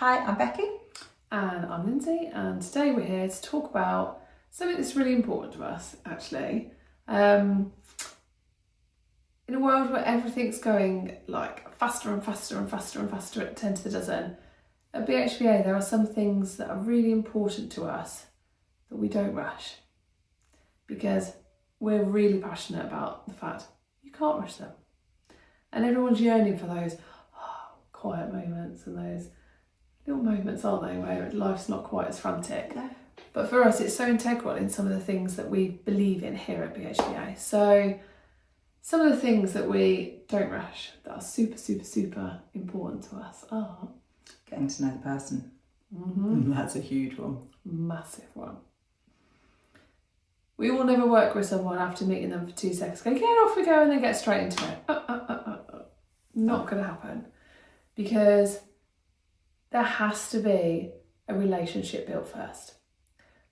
Hi, I'm Becky. And I'm Lindsay, and today we're here to talk about something that's really important to us, actually. In a world where everything's going like faster and faster and faster and faster at 10 to the dozen, at BHVA there are some things that are really important to us that we don't rush, because we're really passionate about the fact you can't rush them. And everyone's yearning for those quiet moments and those little moments, aren't they, where life's not quite as frantic. Yeah. But for us, it's so integral in some of the things that we believe in here at BHVA. So some of the things that we don't rush, that are super, super, super important to us are... Getting to know the person. That's a huge one. Massive one. We will never work with someone after meeting them for 2 seconds, go, yeah, off we go, and then get straight into it. Not going to happen. Because there has to be a relationship built first.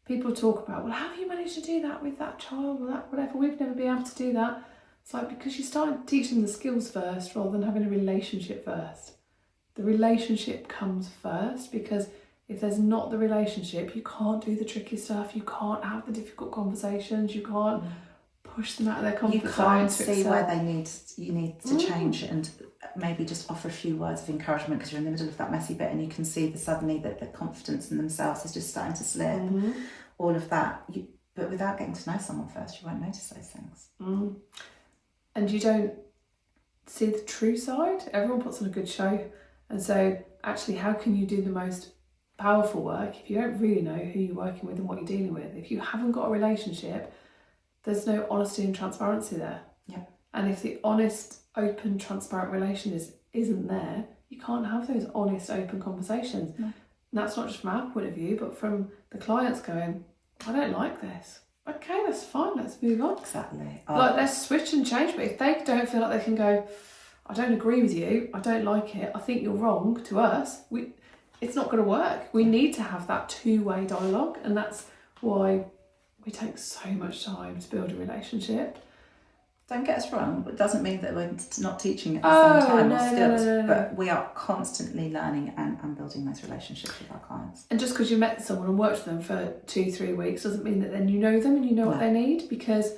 People talk about, well, how have you managed to do that with that child or that whatever? We've never been able to do that. It's like, because you started teaching the skills first rather than having a relationship first. The relationship comes first, because if there's not the relationship, you can't do the tricky stuff, you can't have the difficult conversations, you can't push them out of their comfort zone. You can't see where you need to change, and maybe just offer a few words of encouragement because you're in the middle of that messy bit and you can see suddenly that the confidence in themselves is just starting to slip. All of that. But without getting to know someone first, you won't notice those things. And you don't see the true side. Everyone puts on a good show. And so actually, how can you do the most powerful work if you don't really know who you're working with and what you're dealing with? If you haven't got a relationship, there's no honesty and transparency there. Yeah. And if the honest, open, transparent relation isn't there, you can't have those honest, open conversations. No. And that's not just from our point of view, but from the clients going, I don't like this. Okay, that's fine, let's move on. Exactly. Like, let's switch and change. But if they don't feel like they can go, I don't agree with you, I don't like it, I think you're wrong, to us, it's not going to work. We need to have that two-way dialogue, and that's why we take so much time to build a relationship. Don't get us wrong, it doesn't mean that we're not teaching at the same time or skills, but we are constantly learning and building those relationships with our clients. And just because you met someone and worked with them for 2-3 weeks doesn't mean that then you know them and you know what they need, because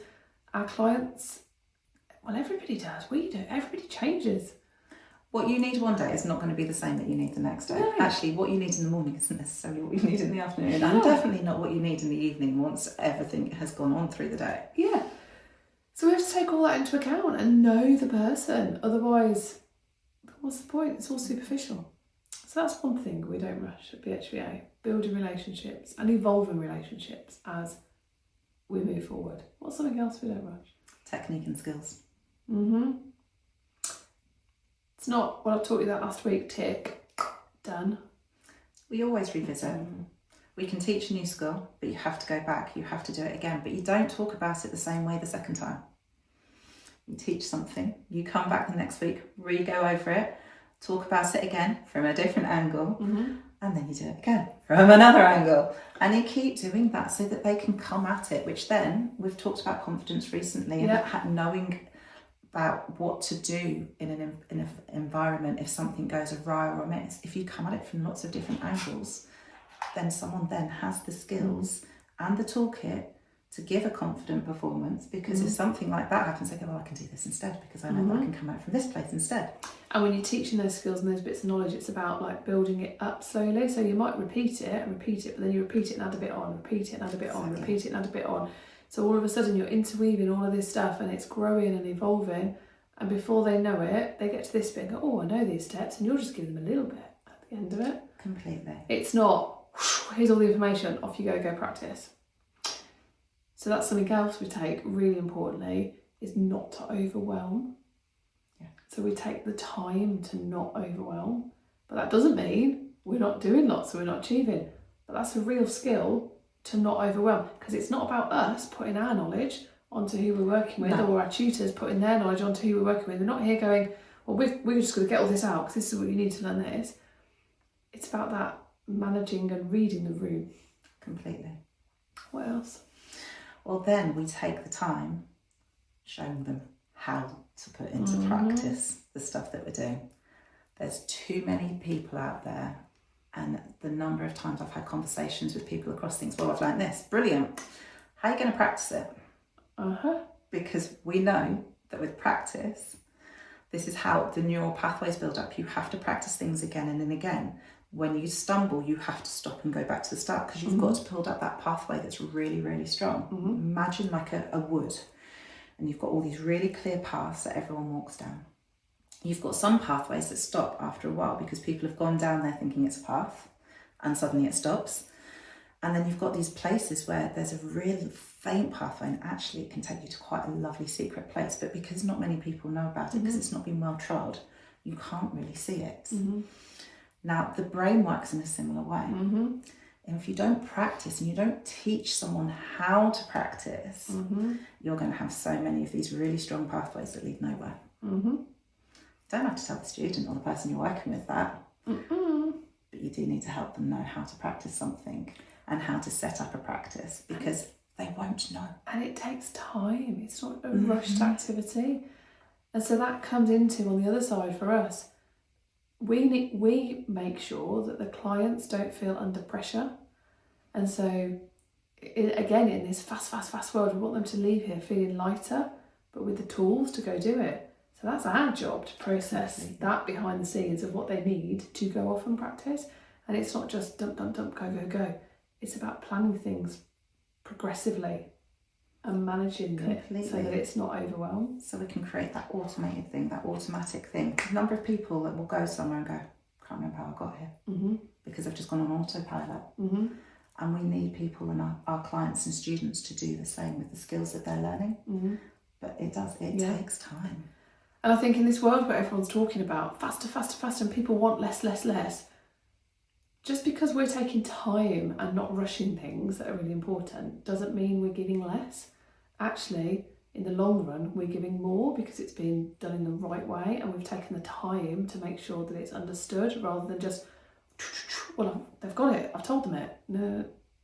our clients, well, everybody does, we do, everybody changes. What you need one day is not going to be the same that you need the next day. No. Actually, what you need in the morning isn't necessarily what you need in the afternoon, and definitely not what you need in the evening once everything has gone on through the day. Yeah. So we have to take all that into account and know the person. Otherwise, what's the point? It's all superficial. So that's one thing we don't rush at BHVA. Building relationships and evolving relationships as we move forward. What's something else we don't rush? Technique and skills. It's not, well, I taught you that last week, tick, done. We always revisit. We can teach a new skill, but you have to go back, you have to do it again, but you don't talk about it the same way the second time. You teach something, you come back the next week, re-go over it, talk about it again from a different angle, and then you do it again from another angle. And you keep doing that so that they can come at it, which then, we've talked about confidence recently, and knowing about what to do in an environment if something goes awry or amiss. If you come at it from lots of different angles, then someone then has the skills and the toolkit to give a confident performance, because if something like that happens, they go, well, I can do this instead, because I know that I can come out from this place instead. And when you're teaching those skills and those bits of knowledge, it's about like building it up slowly. So you might repeat it, but then you repeat it and add a bit on, repeat it and add a bit on, repeat it and add a bit on. So all of a sudden you're interweaving all of this stuff and it's growing and evolving. And before they know it, they get to this bit and go, oh, I know these steps. And you'll just give them a little bit at the end of it. Completely. It's not, here's all the information, off you go practice. So that's something else we take really importantly, is not to overwhelm. Yeah. So we take the time to not overwhelm. But that doesn't mean we're not doing lots, we're not achieving. But that's a real skill, to not overwhelm, because it's not about us putting our knowledge onto who we're working with, or our tutors putting their knowledge onto who we're working with. We're not here going, well, we're just going to get all this out because this is what you need to learn this. It's about that managing and reading the room. Completely. What else? Well, then we take the time showing them how to put into practice the stuff that we're doing. There's too many people out there And the number of times I've had conversations with people across things, well, I've learned this, brilliant. How are you going to practice it? Because we know that with practice, this is how the neural pathways build up. You have to practice things again and then again. When you stumble, you have to stop and go back to the start because you've got to build up that pathway that's really, really strong. Imagine like a wood, and you've got all these really clear paths that everyone walks down. You've got some pathways that stop after a while because people have gone down there thinking it's a path and suddenly it stops. And then you've got these places where there's a really faint pathway and actually it can take you to quite a lovely secret place. But because not many people know about it, because it's not been well trod, you can't really see it. Now, the brain works in a similar way. And if you don't practice and you don't teach someone how to practice, you're going to have so many of these really strong pathways that lead nowhere. You don't have to tell the student or the person you're working with that, but you do need to help them know how to practice something and how to set up a practice because they won't know. And it takes time. It's not a rushed activity. And so that comes into, on the other side for us, we make sure that the clients don't feel under pressure. And so, again, in this fast world, we want them to leave here feeling lighter, but with the tools to go do it. So that's our job, to process that behind the scenes of what they need to go off and practice. And it's not just dump, go. It's about planning things progressively and managing it so that it's not overwhelmed. So we can create that automated thing, that automatic thing. A number of people that will go somewhere and go, can't remember how I got here, because I've just gone on autopilot. And we need people and our clients and students to do the same with the skills that they're learning. But it takes time. And I think in this world where everyone's talking about faster, and people want less, just because we're taking time and not rushing things that are really important doesn't mean we're giving less. Actually, in the long run, we're giving more because it's been done in the right way and we've taken the time to make sure that it's understood rather than just, well, they've got it, I've told them it. No,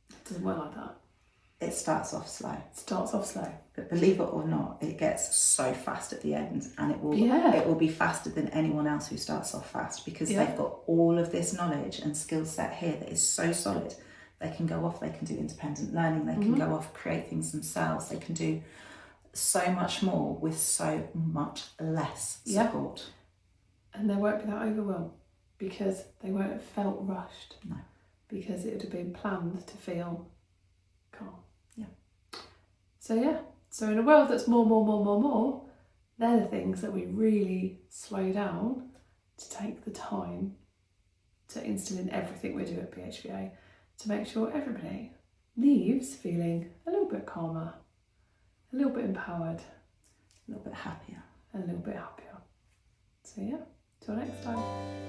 it doesn't work like that. It starts off slow. But believe it or not, it gets so fast at the end and it will be faster than anyone else who starts off fast because they've got all of this knowledge and skill set here that is so solid. They can go off, they can do independent learning, they can go off, create things themselves, they can do so much more with so much less support. And they won't be that overwhelmed because they won't have felt rushed. No. Because it would have been planned to feel calm. So in a world that's more, they're the things that we really slow down to take the time to instill in everything we do at BHVA to make sure everybody leaves feeling a little bit calmer, a little bit empowered, a little bit happier. and a little bit happier. So till next time.